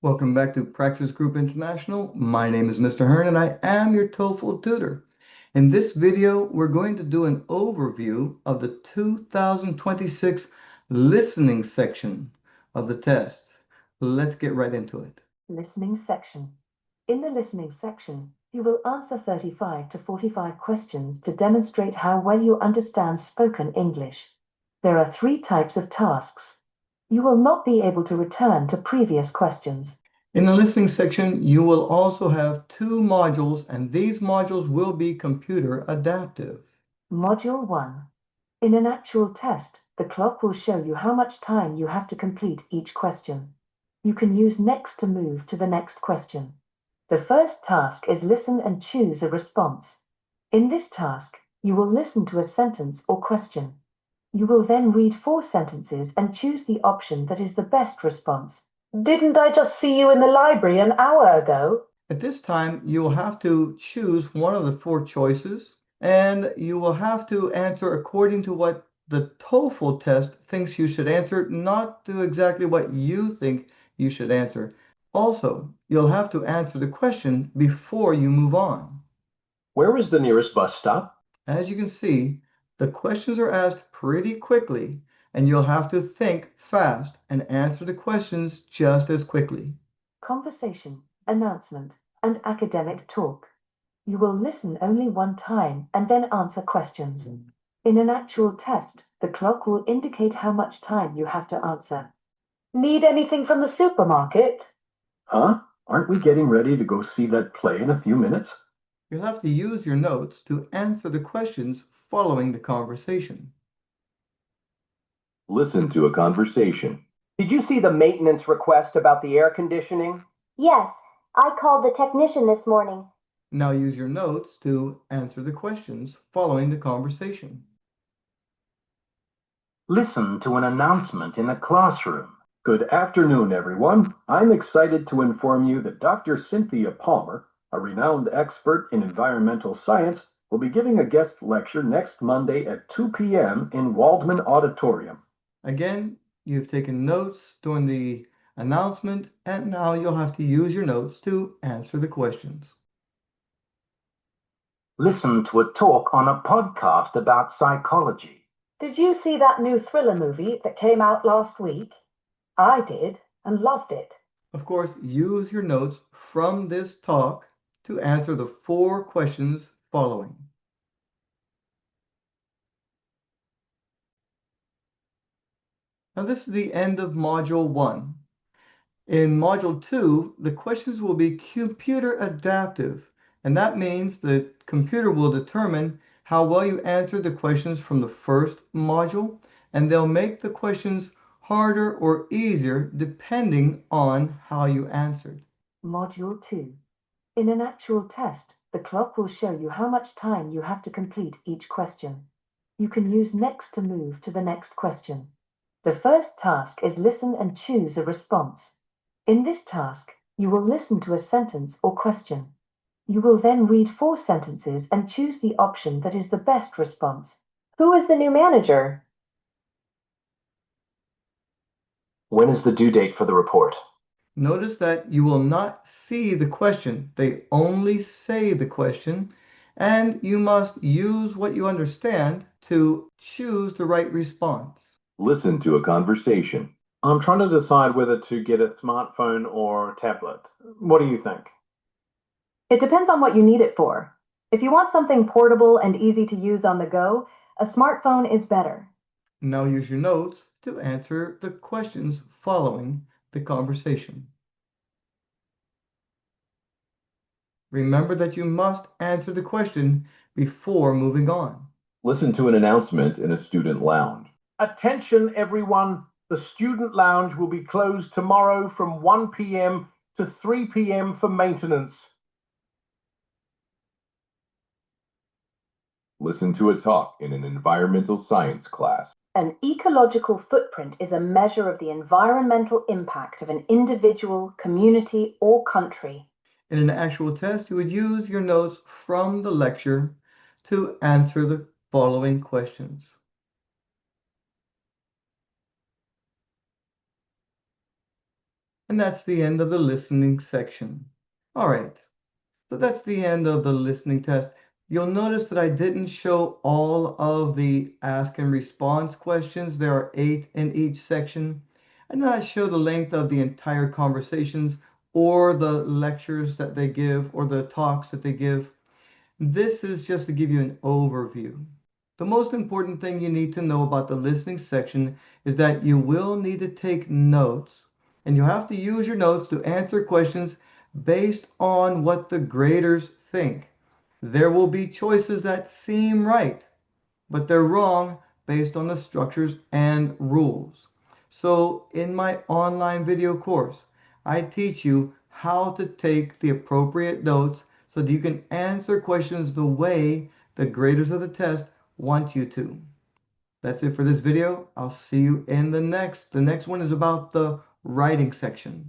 Welcome back to Practice Group International. My name is Mr. Hearn and I am your TOEFL tutor. In this video, we're going to do an overview of the 2026 listening section of the test. Let's get right into it. Listening section. In the listening section, you will answer 35 to 45 questions to demonstrate how well you understand spoken English. There are 3 types of tasks. You will not be able to return to previous questions. In the listening section, you will also have 2 modules, and these modules will be computer adaptive. Module 1. In an actual test, the clock will show you how much time you have to complete each question. You can use next to move to the next question. The first task is listen and choose a response. In this task, you will listen to a sentence or question. You will then read 4 sentences and choose the option that is the best response. Didn't I just see you in the library an hour ago? At this time, you will have to choose one of the 4 choices, and you will have to answer according to what the TOEFL test thinks you should answer, not to exactly what you think you should answer. Also, you'll have to answer the question before you move on. Where is the nearest bus stop? As you can see, the questions are asked pretty quickly, and you'll have to think fast and answer the questions just as quickly. Conversation, announcement, and academic talk. You will listen only one time and then answer questions. In an actual test, the clock will indicate how much time you have to answer. Need anything from the supermarket? Huh? Aren't we getting ready to go see that play in a few minutes? You'll have to use your notes to answer the questions following the conversation. Listen to a conversation. Did you see the maintenance request about the air conditioning? Yes, I called the technician this morning. Now use your notes to answer the questions following the conversation. Listen to an announcement in a classroom. Good afternoon, everyone. I'm excited to inform you that Dr. Cynthia Palmer, a renowned expert in environmental science, will be giving a guest lecture next Monday at 2 p.m. in Waldman Auditorium. Again, you've taken notes during the announcement, and now you'll have to use your notes to answer the questions. Listen to a talk on a podcast about psychology. Did you see that new thriller movie that came out last week? I did and loved it. Of course, use your notes from this talk to answer the 4 questions following. Now this is the end of Module 1. In Module 2, the questions will be computer adaptive, and that means the computer will determine how well you answered the questions from the first module, and they'll make the questions harder or easier depending on how you answered. Module 2. In an actual test, the clock will show you how much time you have to complete each question. You can use next to move to the next question. The first task is listen and choose a response. In this task, you will listen to a sentence or question. You will then read 4 sentences and choose the option that is the best response. Who is the new manager? When is the due date for the report? Notice that you will not see the question. They only say the question, and you must use what you understand to choose the right response. Listen to a conversation. I'm trying to decide whether to get a smartphone or tablet. What do you think? It depends on what you need it for. If you want something portable and easy to use on the go, a smartphone is better. Now use your notes to answer the questions following the conversation. Remember that you must answer the question before moving on. Listen to an announcement in a student lounge. Attention, everyone. The student lounge will be closed tomorrow from 1 p.m. to 3 p.m. for maintenance. Listen to a talk in an environmental science class. An ecological footprint is a measure of the environmental impact of an individual, community, or country. In an actual test, you would use your notes from the lecture to answer the following questions. And that's the end of the listening section. All right, so that's the end of the listening test. You'll notice that I didn't show all of the ask and response questions. There are 8 in each section. I did not show the length of the entire conversations or the lectures that they give or the talks that they give. This is just to give you an overview. The most important thing you need to know about the listening section is that you will need to take notes, and you have to use your notes to answer questions based on what the graders think. There will be choices that seem right, but they're wrong based on the structures and rules. So in my online video course, I teach you how to take the appropriate notes so that you can answer questions the way the graders of the test want you to. That's it for this video. I'll see you in the next. The next one is about the writing section.